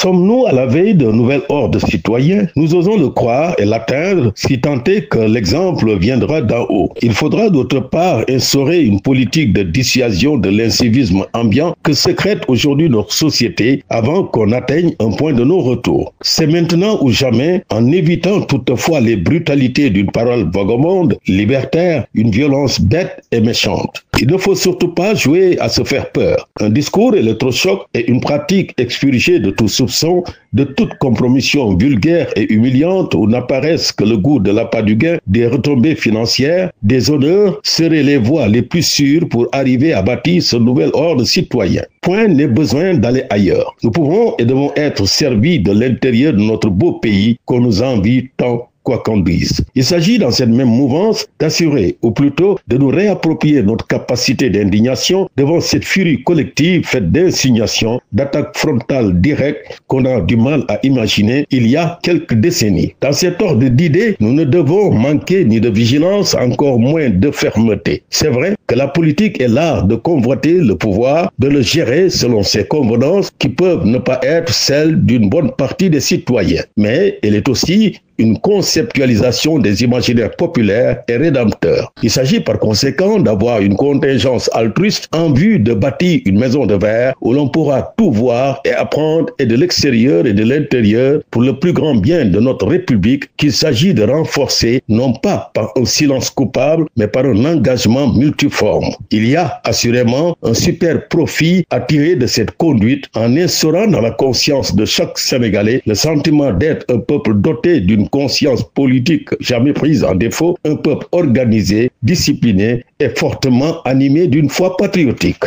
Sommes-nous à la veille d'un nouvel ordre citoyen? Nous osons le croire et l'atteindre si tant est que l'exemple viendra d'en haut. Il faudra d'autre part instaurer une politique de dissuasion de l'incivisme ambiant que sécrète aujourd'hui notre société avant qu'on atteigne un point de non-retour. C'est maintenant ou jamais, en évitant toutefois les brutalités d'une parole vagabonde, libertaire, une violence bête et méchante. Il ne faut surtout pas jouer à se faire peur. Un discours électrochoc est une pratique expurgée de tout soupçon, de toute compromission vulgaire et humiliante où n'apparaissent que le goût de l'appât du gain, des retombées financières, des honneurs seraient les voies les plus sûres pour arriver à bâtir ce nouvel ordre citoyen. Point n'est besoin d'aller ailleurs. Nous pouvons et devons être servis de l'intérieur de notre beau pays qu'on nous envie tant. Quoi qu'on dise. Il s'agit dans cette même mouvance d'assurer, ou plutôt de nous réapproprier notre capacité d'indignation devant cette furie collective faite d'insignation, d'attaques frontales directes qu'on a du mal à imaginer il y a quelques décennies. Dans cet ordre d'idées, nous ne devons manquer ni de vigilance, encore moins de fermeté. C'est vrai que la politique est l'art de convoiter le pouvoir, de le gérer selon ses convenances qui peuvent ne pas être celles d'une bonne partie des citoyens. Mais elle est aussi une conceptualisation des imaginaires populaires et rédempteurs. Il s'agit par conséquent d'avoir une contingence altruiste en vue de bâtir une maison de verre où l'on pourra tout voir et apprendre et de l'extérieur et de l'intérieur pour le plus grand bien de notre République qu'il s'agit de renforcer non pas par un silence coupable mais par un engagement multiforme. Il y a assurément un super profit à tirer de cette conduite en instaurant dans la conscience de chaque Sénégalais le sentiment d'être un peuple doté d'une conscience politique jamais prise en défaut, un peuple organisé, discipliné et fortement animé d'une foi patriotique.